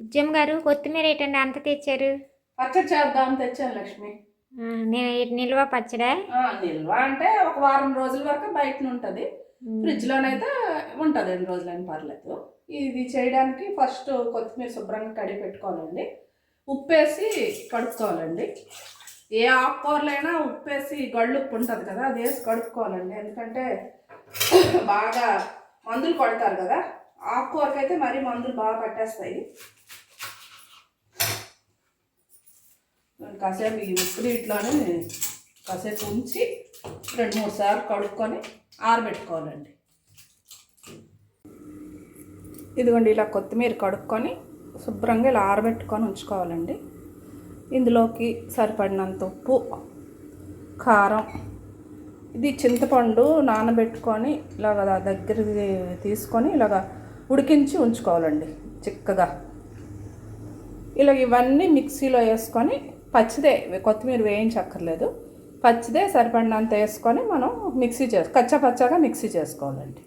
ఉద్యమ్ గారు కొత్తిమీర ఏంటండి అంత తెచ్చారు? పచ్చడి చేద్దాం తెచ్చాను లక్ష్మి. నేను నిల్వ పచ్చడా? నిల్వ అంటే ఒక వారం రోజుల వరకు బయట ఉంటుంది. ఫ్రిడ్జ్లోనైతే ఉంటుంది, 2 రోజులైనా పర్లేదు. ఇది చేయడానికి ఫస్ట్ కొత్తిమీర శుభ్రంగా కడిగి పెట్టుకోవాలండి. ఉప్పేసి కడుక్కోవాలండి. ఏ ఆకుకూరలైనా ఉప్పేసి గళ్ళుప్పు ఉంటుంది కదా, అది వేసి కడుక్కోవాలండి. ఎందుకంటే బాగా మందులు కొడతారు కదా, ఆకుకూరకైతే మరీ మందులు బాగా పట్టేస్తాయి. కాసేపు ఈ ఉప్పు నీటిలోనే కాసేపు ఉంచి 2-3 సార్లు కడుక్కొని ఆరబెట్టుకోవాలండి. ఇదిగోండి, ఇలా కొత్తిమీర కడుక్కొని శుభ్రంగా ఇలా ఆరబెట్టుకొని ఉంచుకోవాలండి. ఇందులోకి సరిపడినంత ఉప్పు, కారం, ఇది చింతపండు నానబెట్టుకొని ఇలాగ దగ్గరికి తీసుకొని ఇలాగ ఉడికించి ఉంచుకోవాలండి చిక్కగా. ఇలా ఇవన్నీ మిక్సీలో వేసుకొని పచ్చిదే, కొత్తిమీర వేయించక్కర్లేదు, పచ్చిదే సరిపడినంత వేసుకొని మనం కచ్చాపచ్చాగా మిక్సీ చేసుకోవాలండి.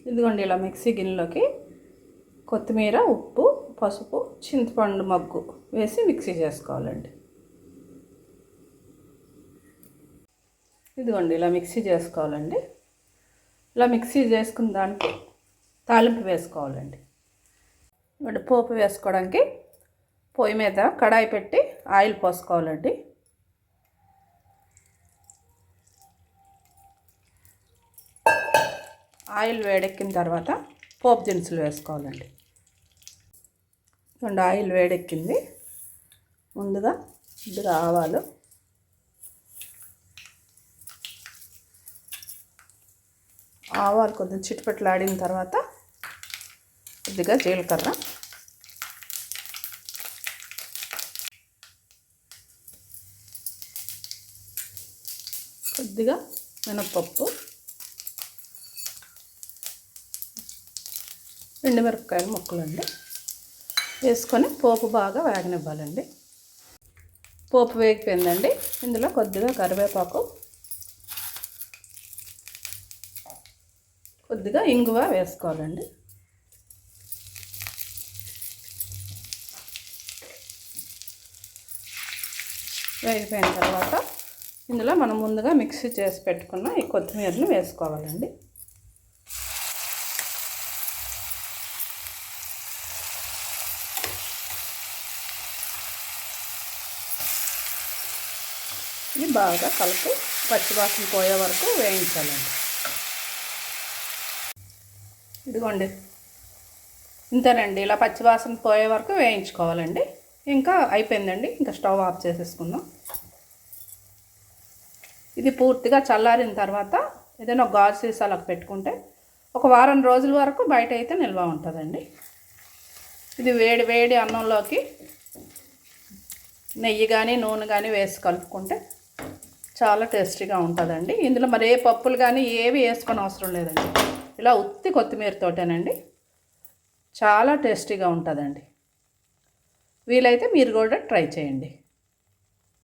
ఇదిగోండి, ఇలా మిక్సీ గిన్నెలోకి కొత్తిమీర, ఉప్పు, పసుపు, చింతపండు మగ్గు వేసి మిక్సీ చేసుకోవాలండి. ఇదిగోండి, ఇలా మిక్సీ చేసుకోవాలండి. ఇలా మిక్సీ చేసుకున్న దానికి తాలింపు వేసుకోవాలండి. ఇప్పుడు పోపు వేసుకోవడానికి పొయ్యి మీద కడాయి పెట్టి ఆయిల్ పోసుకోవాలండి. ఆయిల్ వేడెక్కిన తర్వాత పోపు దినుసులు వేసుకోవాలండి. రెండు ఆయిల్ వేడెక్కింది. ముందుగా ఆవాలు, కొంచెం చిటిపెట్టలాడిన తర్వాత కొద్దిగా జీలకర్ర, కొద్దిగా మినపప్పు, ఎండుమిరపకాయల ముక్కలండి వేసుకొని పోపు బాగా వేగనివ్వాలండి. పోపు వేగిపోయిందండి. ఇందులో కొద్దిగా కరివేపాకు, కొద్దిగా ఇంగువ వేసుకోవాలండి. వేగిపోయిన తర్వాత ఇందులో మనం ముందుగా మిక్సీ చేసి పెట్టుకున్న ఈ కొత్తిమీరని వేసుకోవాలండి. ఇది బాగా కలిపి పచ్చివాసన పోయే వరకు వేయించాలండి. ఇదిగోండి, ఇంతేనండి, ఇలా పచ్చివాసన పోయే వరకు వేయించుకోవాలండి. ఇంకా అయిపోయిందండి, ఇంకా స్టవ్ ఆఫ్ చేసేసుకుందాం. ఇది పూర్తిగా చల్లారిన తర్వాత ఏదైనా గాజు సీసాలకు పెట్టుకుంటే ఒక వారం రోజుల వరకు బయట అయితే నిల్వ ఉంటుందండి. ఇది వేడి వేడి అన్నంలోకి నెయ్యి కానీ నూనె కానీ వేసి కలుపుకుంటే చాలా టేస్టీగా ఉంటుందండి. ఇందులో మరి ఏ పప్పులు కానీ ఏవి వేసుకొని అవసరం లేదండి. ఇలా ఉత్తి కొత్తిమీరతోటేనండి, చాలా టేస్టీగా ఉంటుందండి. వీలైతే మీరు కూడా ట్రై చేయండి.